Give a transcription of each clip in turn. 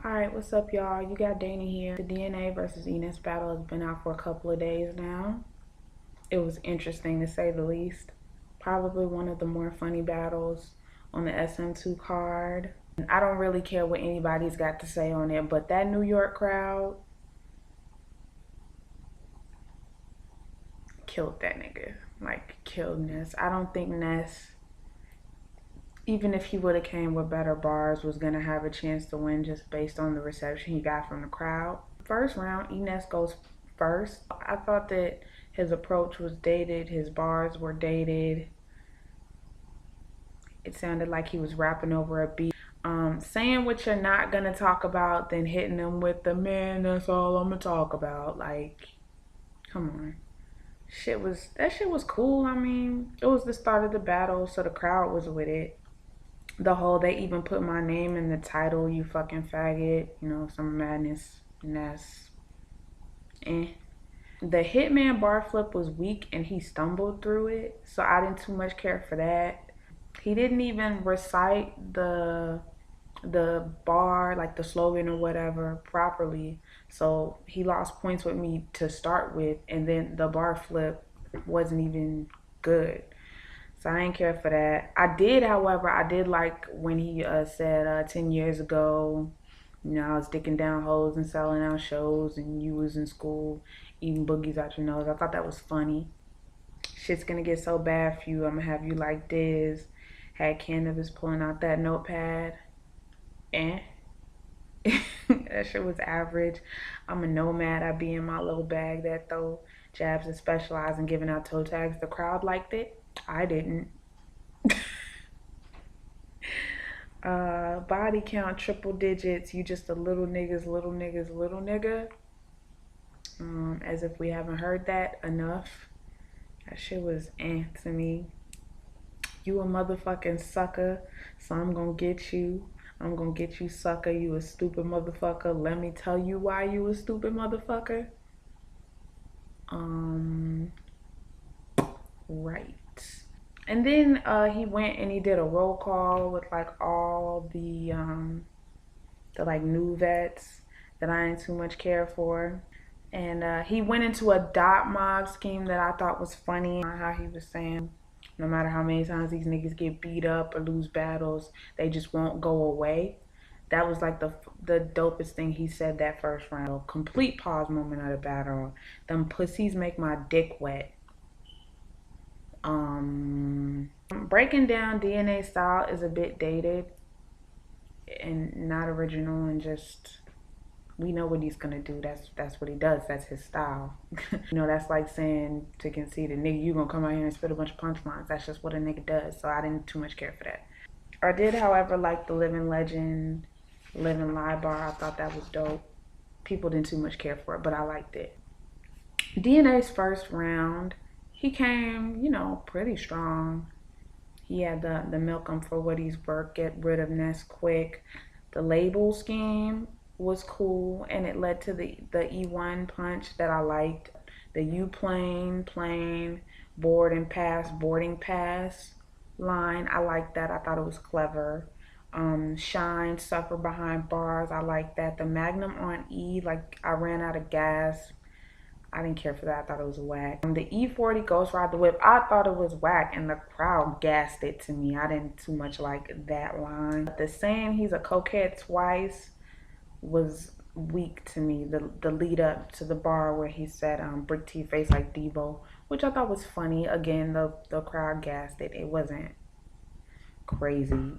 Alright, what's up, y'all? You got Dana here. The DNA versus E Ness battle has been out for a couple of days now. It was interesting to say the least. Probably one of the more funny battles on the SM2 card. I don't really care what anybody's got to say on it, but that New York crowd killed that nigga. Like, killed Ness. I don't think Ness, even if he would have came with better bars, was gonna have a chance to win just based on the reception he got from the crowd. First round, E Ness goes first. I thought that his approach was dated, his bars were dated. It sounded like he was rapping over a beat. Saying what you're not gonna talk about, then hitting them with the man, that's all I'm gonna talk about. Like, come on. That shit was cool. I mean, it was the start of the battle, so the crowd was with it. The whole they even put my name in the title, you fucking faggot, Summer Madness, Ness. Eh. The Hitman bar flip was weak and he stumbled through it, so I didn't too much care for that. He didn't even recite the bar, like the slogan or whatever, properly. So he lost points with me to start with, and then the bar flip wasn't even good. So I didn't care for that. However, I did like when he said 10 years ago, I was dicking down hoes and selling out shows, and you was in school eating boogies out your nose. I thought that was funny. Shit's gonna get so bad for you. I'm gonna have you like this. Had cannabis pulling out that notepad. Eh. That shit was average. I'm a nomad. I be in my little bag that throw jabs and specialize in giving out toe tags. The crowd liked it. I didn't. Body count triple digits. You just a little niggas, little niggas, little nigga. As if we haven't heard that enough. That shit was to me. You a motherfucking sucker, so I'm gonna get you. I'm gonna get you, sucker. You a stupid motherfucker. Let me tell you why you a stupid motherfucker. Right. And then he went and he did a roll call with like all the like new vets that I ain't too much care for. And he went into a dot mob scheme that I thought was funny. How he was saying, no matter how many times these niggas get beat up or lose battles, they just won't go away. That was like the dopest thing he said that first round. Complete pause moment of the battle. Them pussies make my dick wet. Breaking down DNA style is a bit dated and not original, and just we know what he's gonna do. That's what he does. That's his style. That's like saying to concede a nigga, you gonna come out here and spit a bunch of punchlines. That's just what a nigga does. So I didn't too much care for that. I did, however, like the Living Legend, Living Live bar. I thought that was dope. People didn't too much care for it, but I liked it. DNA's first round, he came, pretty strong. He had the milk him for what he's worth, get rid of Ness quick. The label scheme was cool, and it led to the E1 punch that I liked. The you plane, boarding pass line. I liked that. I thought it was clever. Shine, suffer behind bars. I like that. The Magnum on E, like I ran out of gas. I didn't care for that. I thought it was whack. The E40 Ghost Ride the Whip, I thought it was whack, and the crowd gassed it to me. I didn't too much like that line. The saying he's a cokehead twice was weak to me. The lead up to the bar where he said brick teeth face like Debo, which I thought was funny. Again, the crowd gassed it. It wasn't crazy.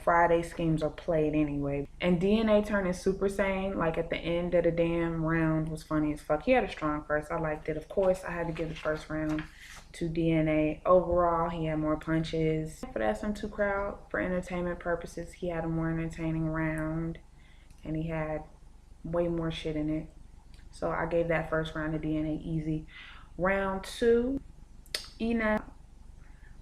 Friday schemes are played anyway. And DNA turning Super Saiyan, like at the end of the damn round, was funny as fuck. He had a strong first. I liked it. Of course, I had to give the first round to DNA. Overall, he had more punches. For the SM2 crowd, for entertainment purposes, he had a more entertaining round. And he had way more shit in it. So I gave that first round to DNA easy. Round two, E Ness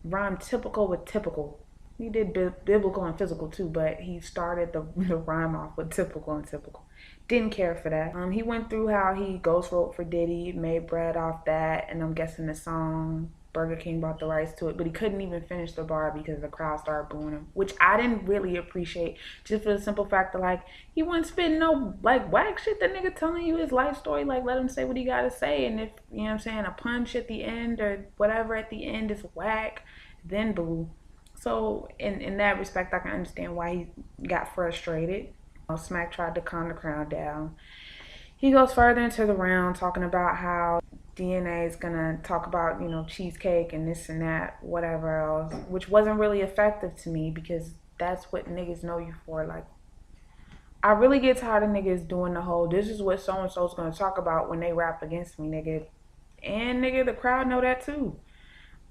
rhymed typical with typical. He did biblical and physical too, but he started the rhyme off with typical and typical. Didn't care for that. He went through how he ghost wrote for Diddy, made bread off that, and I'm guessing the song Burger King bought the rights to it, but he couldn't even finish the bar because the crowd started booing him, which I didn't really appreciate, just for the simple fact that like he wasn't spitting no like whack shit. The nigga telling you his life story, like let him say what he gotta say, and if you know what I'm saying, a punch at the end or whatever at the end is whack, then boo. So in that respect, I can understand why he got frustrated. Smack tried to calm the crowd down. He goes further into the round talking about how DNA is gonna talk about, you know, cheesecake and this and that, whatever else, which wasn't really effective to me because that's what niggas know you for. Like, I really get tired of niggas doing the whole, this is what so and so's gonna talk about when they rap against me, nigga. And nigga, the crowd know that too.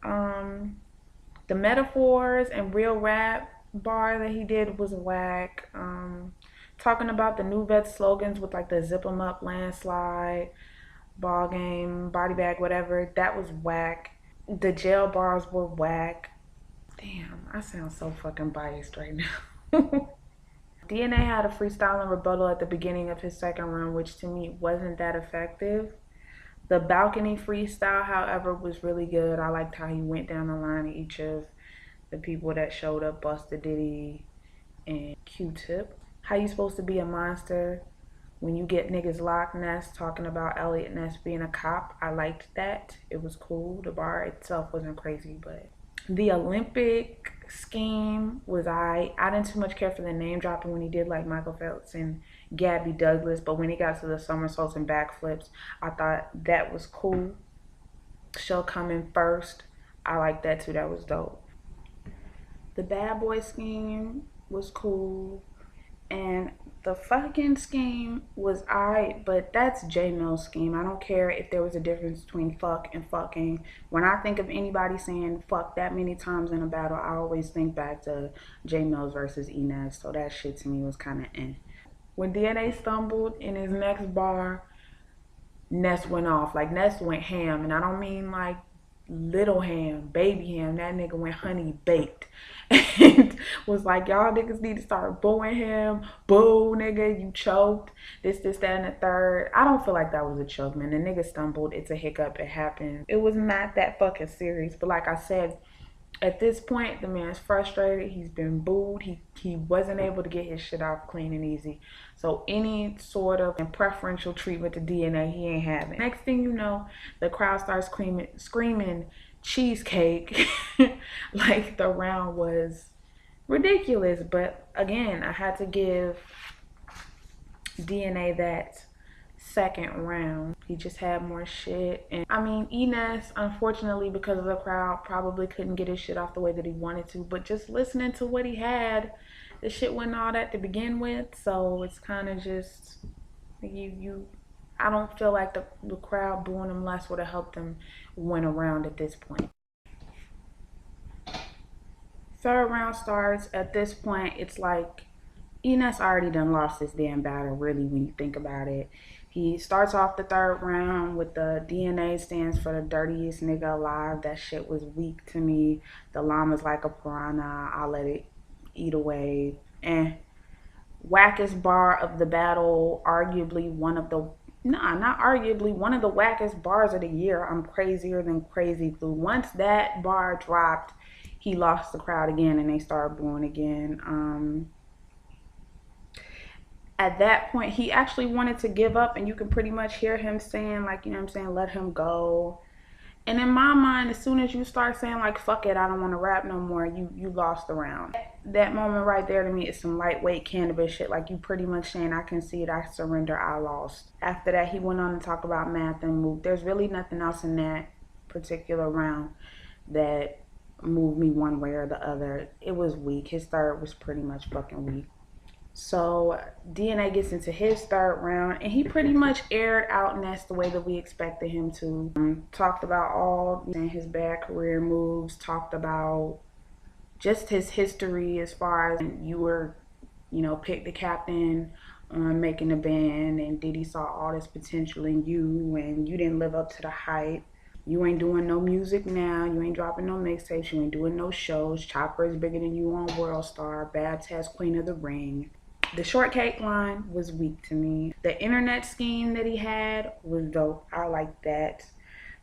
The metaphors and real rap bar that he did was whack. Talking about the new vet slogans with like the zip 'em up, landslide, ball game, body bag, whatever, that was whack. The jail bars were whack. Damn, I sound so fucking biased right now. DNA had a freestyling rebuttal at the beginning of his second round, which to me wasn't that effective. The balcony freestyle, however, was really good. I liked how he went down the line of each of the people that showed up, Busta Diddy and Q-Tip. How you supposed to be a monster when you get niggas Loch Ness talking about Elliot Ness being a cop? I liked that. It was cool. The bar itself wasn't crazy, but the Olympic scheme was I didn't too much care for the name dropping when he did like Michael Phelps and Gabby Douglas, but when he got to the somersaults and backflips, I thought that was cool. Show coming first, I like that too. That was dope. The bad boy scheme was cool. And the fucking scheme was alright, but that's J Mill's scheme. I don't care if there was a difference between fuck and fucking. When I think of anybody saying fuck that many times in a battle, I always think back to J Mills versus E Ness. So that shit to me was kind of eh. When DNA stumbled in his next bar, Ness went off. Like Ness went ham, and I don't mean like little ham, baby ham. That nigga went honey baked and was like, y'all niggas need to start booing him. Boo, nigga, you choked. This, that, and the third. I don't feel like that was a choke, man. The nigga stumbled. It's a hiccup. It happened. It was not that fucking serious. But like I said, at this point, the man's frustrated. He's been booed. He wasn't able to get his shit off clean and easy. So any sort of preferential treatment to DNA, he ain't having. Next thing you know, the crowd starts screaming cheesecake. Like the round was ridiculous. But again, I had to give DNA that second round. He just had more shit. And I mean, E Ness, unfortunately, because of the crowd, probably couldn't get his shit off the way that he wanted to. But just listening to what he had, the shit wasn't all that to begin with. So it's kind of just I don't feel like the crowd booing him less would have helped him win a round at this point. Third round starts. At this point, it's like E Ness already done lost this damn battle, really, when you think about it. He starts off the third round with the DNA stands for the dirtiest nigga alive. That shit was weak to me. The llama's like a piranha. I'll let it eat away. Wackest bar of the battle, arguably one of the not arguably, one of the wackest bars of the year. I'm crazier than crazy glue. Once that bar dropped, he lost the crowd again and they started booing again. At that point, he actually wanted to give up, and you can pretty much hear him saying, like, you know what I'm saying, let him go. And in my mind, as soon as you start saying, like, fuck it, I don't want to rap no more, you lost the round. That moment right there to me is some lightweight cannabis shit. Like, you pretty much saying, I concede, I surrender, I lost. After that, he went on to talk about math and move. There's really nothing else in that particular round that moved me one way or the other. It was weak. His third was pretty much fucking weak. So DNA gets into his third round, and he pretty much aired out Ness the way that we expected him to. Talked about all his bad career moves, talked about just his history as far as you were, picked the captain on making the band, and Diddy saw all this potential in you, and you didn't live up to the hype. You ain't doing no music now. You ain't dropping no mixtapes. You ain't doing no shows. Chopper is bigger than you on World Star. Bad Test, Queen of the Ring. The shortcake line was weak to me. The internet scheme that he had was dope. I like that.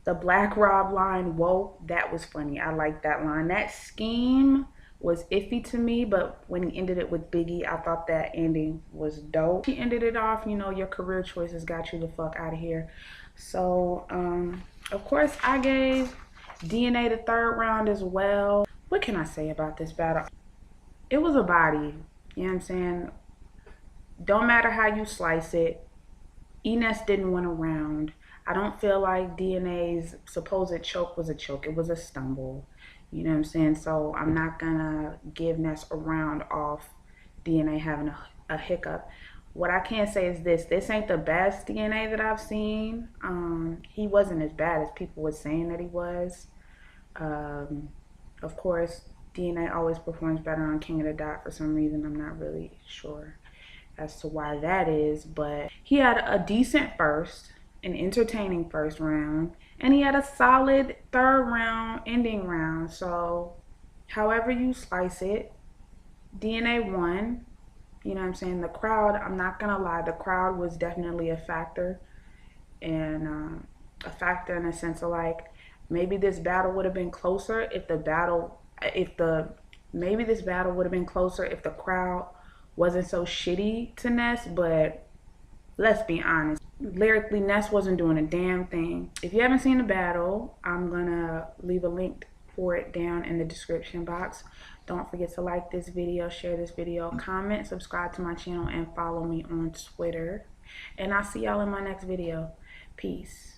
The Black Rob line, whoa, that was funny. I like that line. That scheme was iffy to me, but when he ended it with Biggie, I thought that ending was dope. He ended it off, you know, your career choices got you the fuck out of here. So, of course, I gave DNA the third round as well. What can I say about this battle? It was a body. You know what I'm saying? Don't matter how you slice it. E Ness didn't win a round. I don't feel like DNA's supposed choke was a choke. It was a stumble. You know what I'm saying? So I'm not gonna give Ness a round off DNA having a hiccup. What I can say is this ain't the best DNA that I've seen. He wasn't as bad as people were saying that he was. Of course, DNA always performs better on King of the Dot for some reason. I'm not really sure as to why that is, but he had a decent first, an entertaining first round, and he had a solid third round, ending round. So, however you slice it, DNA won. You know what I'm saying? The crowd, I'm not gonna lie, the crowd was definitely a factor, and a factor in a sense of like maybe this battle would have been closer if maybe this battle would have been closer if the crowd wasn't so shitty to Ness, but let's be honest. Lyrically, Ness wasn't doing a damn thing. If you haven't seen the battle, I'm gonna leave a link for it down in the description box. Don't forget to like this video, share this video, comment, subscribe to my channel, and follow me on Twitter. And I'll see y'all in my next video. Peace.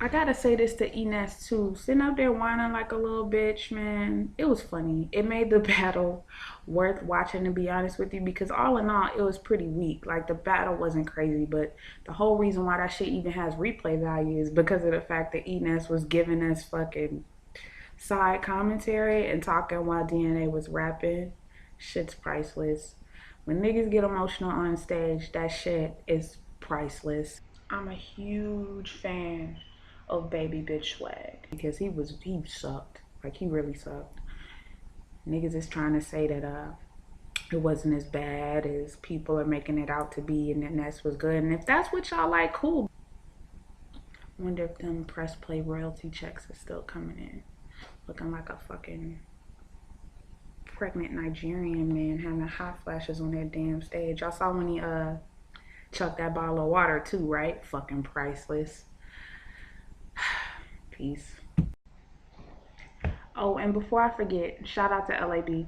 I gotta say this to E Ness too. Sitting up there whining like a little bitch, man. It was funny. It made the battle worth watching, to be honest with you, because all in all, it was pretty weak. Like, the battle wasn't crazy, but the whole reason why that shit even has replay value is because of the fact that E Ness was giving us fucking side commentary and talking while DNA was rapping. Shit's priceless. When niggas get emotional on stage, that shit is priceless. I'm a huge fan of Baby Bitch Swag because he sucked. Like, he really sucked. Niggas is trying to say that it wasn't as bad as people are making it out to be, and that Ness was good. And if that's what y'all like, cool. Wonder if them press play royalty checks are still coming in. Looking like a fucking pregnant Nigerian man having hot flashes on that damn stage. Y'all saw when he chucked that bottle of water too, right? Fucking priceless. Peace. Oh, and before I forget, shout out to LAB.